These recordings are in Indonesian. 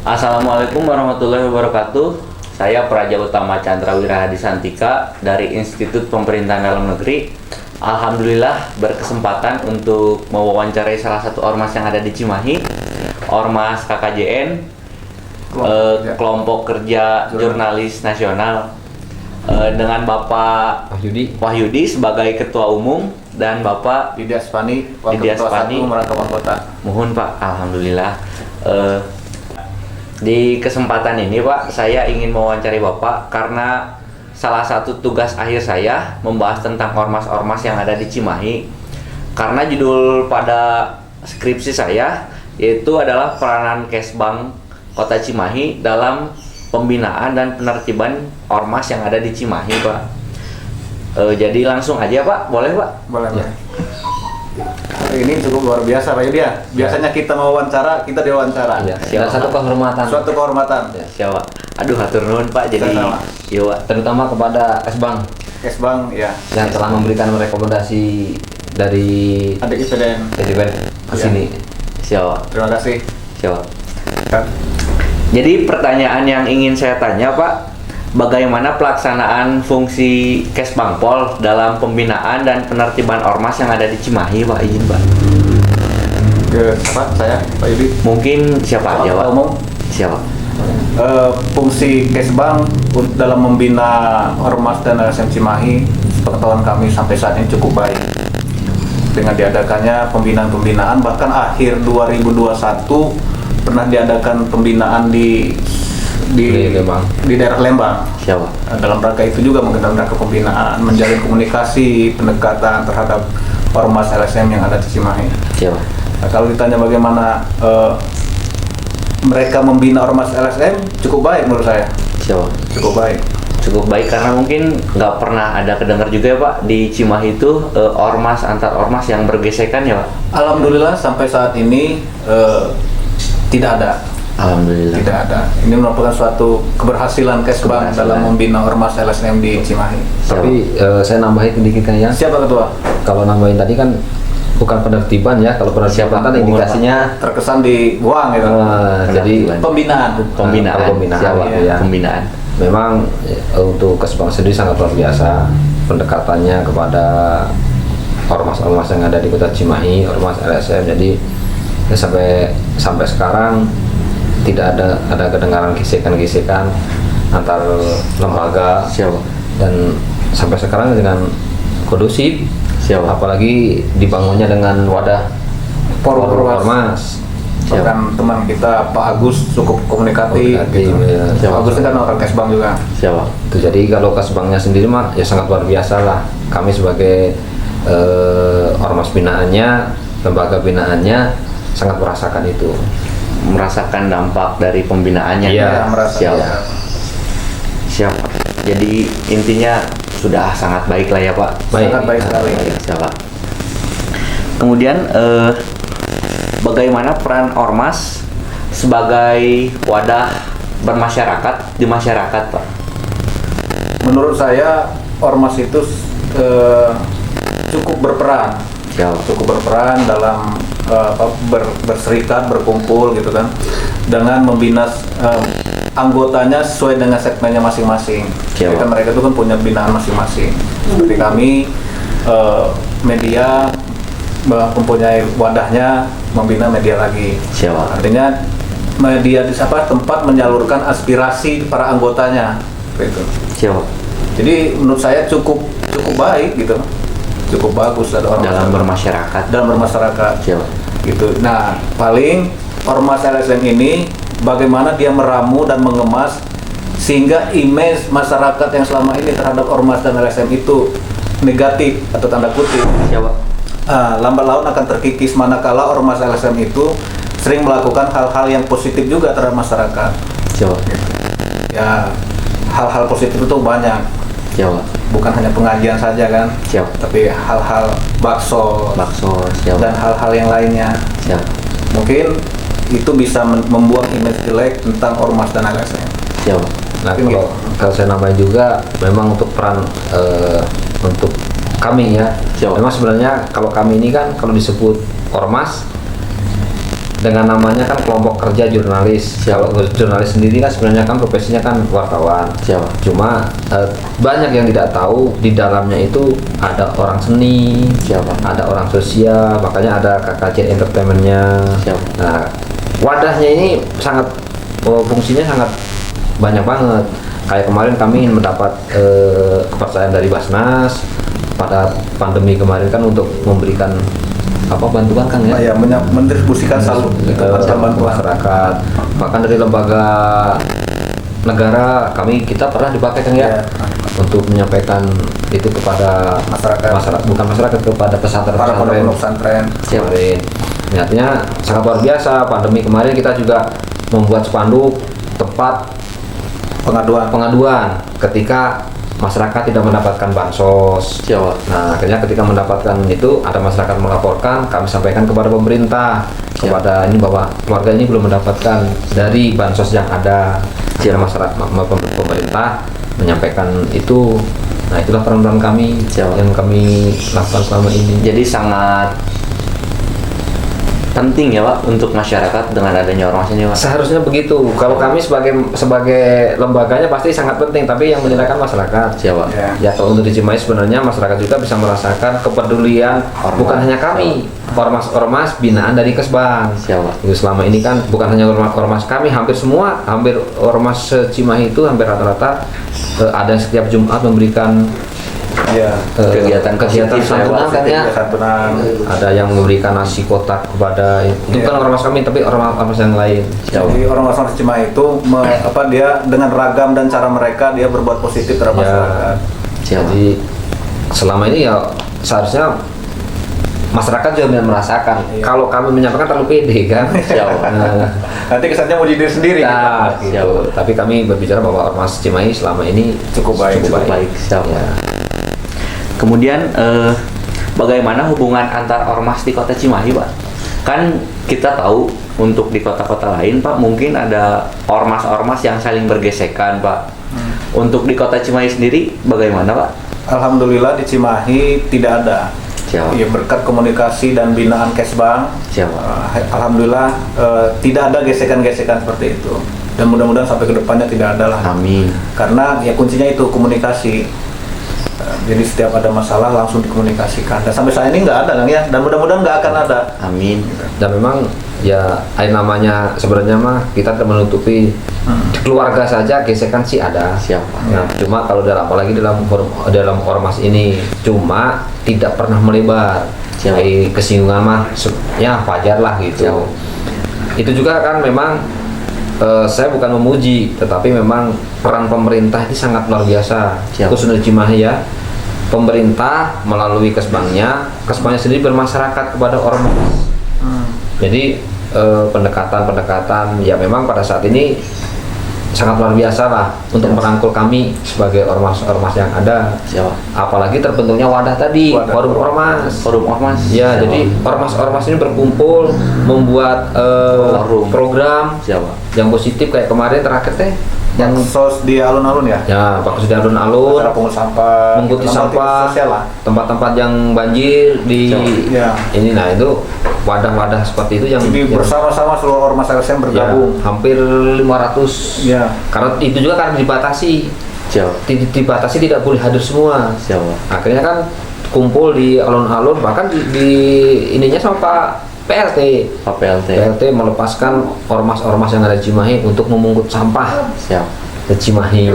Assalamualaikum warahmatullahi wabarakatuh. Saya Praja Utama Chandra Wirahadi Santika dari Institut Pemerintahan Dalam Negeri. Alhamdulillah berkesempatan untuk mewawancarai salah satu ormas yang ada di Cimahi, Ormas KKJN, Kelompok Kerja Jurnalis Nasional, dengan Bapak Wahyudi sebagai Ketua Umum dan Bapak Didiaspani Wakil Ketua 1 Merantauan Kota. Mohon Pak, Alhamdulillah. Di kesempatan ini Pak, saya ingin mewawancari Bapak karena salah satu tugas akhir saya membahas tentang ormas-ormas yang ada di Cimahi. Karena judul pada skripsi saya yaitu adalah peranan Kesbang Kota Cimahi dalam pembinaan dan penertiban ormas yang ada di Cimahi, Pak. Jadi langsung aja Pak, boleh Pak? Boleh. Ya. Ini cukup luar biasa Pak Yudi ya. Biasanya kita mewawancara, kita diwawancara. Ya, satu kehormatan. Suatu kehormatan. Ya, siapa? Aduh, hatur nuhun Pak. Jadi yo, terutama kepada Kesbang. Kesbang ya. Yang telah memberikan rekomendasi dari Adik IPDN ke sini. Siapa? Terima kasih. Siapa? Jadi pertanyaan yang ingin saya tanya Pak, bagaimana pelaksanaan fungsi Kesbangpol dalam pembinaan dan penertiban ormas yang ada di Cimahi, Pak? Izin, Pak. Ke apa? Saya, Pak Yudi. Mungkin siapa aja, Pak? Umum. Siapa? Fungsi Kesbang dalam membina ormas dan LSM Cimahi, pengetahuan kami sampai saat ini cukup baik. Dengan diadakannya pembinaan-pembinaan, bahkan akhir 2021 pernah diadakan pembinaan di daerah Lembang. Siapa? Dalam rangka itu juga menggunakan rangka pembinaan, menjalin komunikasi, pendekatan terhadap ormas LSM yang ada di Cimahi. Siapa? Nah, kalau ditanya bagaimana mereka membina ormas LSM, cukup baik menurut saya. Siapa? Cukup baik. Cukup baik karena mungkin nggak pernah ada kedengar juga ya Pak di Cimahi itu ormas antar ormas yang bergesekan ya Pak? Alhamdulillah sampai saat ini tidak ada. Alhamdulillah. Tidak ada. Ini merupakan suatu keberhasilan Kesbang dalam membina ormas LSM di Cimahi. Tapi saya nambahin sedikit kan ya. Siapa ketua? Kalau nambahin tadi kan bukan penertiban ya. Kalau penertiban kan indikasinya terkesan dibuang gitu. Jadi pembinaan. Siapa? Ya. Pembinaan. Memang untuk Kesbang sendiri sangat luar biasa pendekatannya kepada ormas-ormas yang ada di Kota Cimahi, ormas LSM. Jadi ya, sampai sekarang tidak ada kedengaran gesekan-gesekan antar lembaga. Siapa? Dan sampai sekarang dengan kondusif. Siapa? Apalagi dibangunnya dengan wadah Forum ormas. Bahkan teman kita Pak Agus cukup komunikatif gitu. Ya. Pak Agus kan orang Kesbang juga. Siapa? Itu jadi kalau Kesbangnya sendiri mah ya sangat luar biasa lah. Kami sebagai ormas binaannya, lembaga binaannya sangat merasakan itu. Merasakan dampak dari pembinaannya. Iya, Siapa? Ya. Siapa? Jadi intinya sudah sangat baik lah ya Pak. Sangat baik sekali. Siapa? Kemudian bagaimana peran ormas sebagai wadah bermasyarakat di masyarakat Pak? Menurut saya ormas itu cukup berperan. Cukup berperan dalam berserikat, berkumpul gitu kan, dengan membina anggotanya sesuai dengan segmennya masing-masing. Jadi kan mereka itu kan punya binaan masing-masing. Seperti kami media mempunyai wadahnya membina media lagi. Artinya media di tempat menyalurkan aspirasi para anggotanya, gitu. Jadi menurut saya cukup baik gitu. Cukup bagus ada ormas dalam bermasyarakat. Gitu. Nah, paling ormas LSM ini bagaimana dia meramu dan mengemas sehingga image masyarakat yang selama ini terhadap ormas dan LSM itu negatif atau tanda kutip. Lambat laun akan terkikis manakala ormas LSM itu sering melakukan hal-hal yang positif juga terhadap masyarakat. Ya, hal-hal positif itu banyak. Bukan hanya pengajian saja kan, tapi hal-hal bakso dan hal-hal yang lainnya. Mungkin itu bisa membuang image jelek tentang ormas dan LSM. Nah, kalau saya nambahin juga, memang untuk peran untuk kami ya. Memang sebenarnya kalau kami ini kan kalau disebut ormas dengan namanya kan kelompok kerja jurnalis. Kalau jurnalis sendiri kan sebenarnya kan profesinya kan wartawan. Siapa? Cuma banyak yang tidak tahu di dalamnya itu ada orang seni, Siapa? ada orang sosial, makanya ada KKJ Entertainmentnya. Siapa? Nah, wadahnya ini sangat fungsinya sangat banyak banget. Kayak kemarin kami mendapat kepercayaan dari Basnas pada pandemi kemarin kan untuk memberikan bantuan kan ya? Ya, mendistribusikan salur bantuan masyarakat. Bahkan dari lembaga negara kita pernah dipakai kan ya, untuk menyampaikan itu kepada masyarakat, bukan masyarakat, kepada pesantren kemarin. Niatnya sangat luar biasa. Pandemi kemarin kita juga membuat spanduk tempat pengaduan ketika masyarakat tidak mendapatkan bansos. Siapa? Nah, akhirnya ketika mendapatkan itu, ada masyarakat melaporkan, kami sampaikan kepada pemerintah, kepada ini bahwa keluarga ini belum mendapatkan dari bansos yang ada. Akhirnya masyarakat pemerintah menyampaikan itu. Nah, itulah peran kami yang kami lakukan selama ini. Jadi sangat penting ya Pak untuk masyarakat dengan adanya ormas ini Pak. Seharusnya begitu. Kalau kami sebagai lembaganya pasti sangat penting, tapi yang menilaikan masyarakat. Siapa? Ya, kalau untuk di Cimahi sebenarnya masyarakat juga bisa merasakan kepedulian bukan hanya kami, ormas-ormas binaan dari Kesbang. Siapa? Itu selama ini kan bukan hanya ormas kami, hampir ormas Cimahi itu hampir rata-rata ada setiap Jumat memberikan kegiatan santunan kan ya. Ada yang memberikan nasi kotak kepada itu bukan ormas kami tapi ormas yang lain. Jadi ormas Cimahi itu dia dengan ragam dan cara mereka dia berbuat positif terhadap masyarakat. Jadi selama ini ya seharusnya masyarakat juga bisa merasakan. Kalau kami menyampaikan terlalu pede kan. Nanti kesannya mau diri sendiri. Gitu. Tapi kami berbicara bahwa ormas Cimahi selama ini cukup baik. Kemudian bagaimana hubungan antar ormas di Kota Cimahi, Pak? Kan kita tahu untuk di kota-kota lain, Pak, mungkin ada ormas-ormas yang saling bergesekan, Pak. Untuk di Kota Cimahi sendiri bagaimana, Pak? Alhamdulillah di Cimahi tidak ada. Ya, berkat komunikasi dan binaan Kesbang. Alhamdulillah tidak ada gesekan-gesekan seperti itu. Dan mudah-mudahan sampai ke depannya tidak ada lah. Amin. Karena ya kuncinya itu komunikasi. Jadi setiap ada masalah langsung dikomunikasikan. Dan sampai saat ini nggak ada kan ya. Dan mudah-mudahan nggak akan ada. Amin. Dan memang ya namanya sebenarnya mah kita tidak menutupi keluarga saja gesekan sih ada. Nah, cuma kalau apalagi dalam ormas ini cuma tidak pernah melebar. Kesinggungan mah ya wajar lah gitu. Itu juga kan memang saya bukan memuji, tetapi memang peran pemerintah ini sangat luar biasa. Khususnya di Cimahi ya, pemerintah melalui Kesbangnya sendiri bermasyarakat kepada ormas. Jadi pendekatan ya memang pada saat ini sangat luar biasa lah untuk merangkul kami sebagai ormas-ormas yang ada. Apalagi terbentuknya wadah tadi, forum ormas. Ya, jadi ormas-ormas ini berkumpul membuat program yang positif kayak kemarin terakhir yang sos di alun-alun ya. Ya, bagus di alun-alun. Mengikuti sampah, tempat-tempat yang banjir di ini. Nah, itu wadah-wadah seperti itu yang bersama-sama seluruh ormas LSM bergabung. Ya, hampir 500. Ya. Karena itu juga karena dibatasi. Dibatasi tidak boleh hadir semua. Akhirnya kan kumpul di alun-alun, bahkan di ininya sama Pak PLT melepaskan ormas-ormas yang ada di Cimahi untuk memungut sampah ke Cimahi.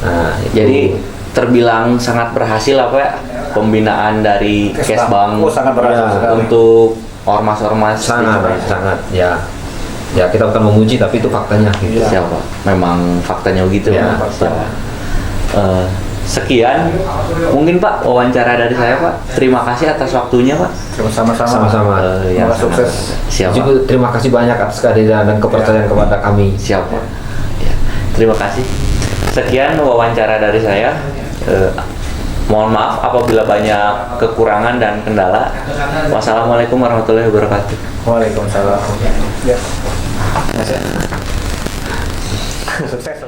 Nah, jadi terbilang sangat berhasil apa ya pembinaan dari Kesbang sangat berhasil untuk ormas-ormas. Sangat ya kita bukan memuji tapi itu faktanya gitu. Memang faktanya begitu ya. Sekian mungkin Pak wawancara dari saya Pak. Terima kasih atas waktunya Pak. Sama-sama. Sukses. Juga terima kasih banyak atas kehadiran dan kepercayaan kepada kami. Terima kasih. Sekian wawancara dari saya. Mohon maaf apabila banyak kekurangan dan kendala. Wassalamualaikum warahmatullahi wabarakatuh. Waalaikumsalam. Sukses.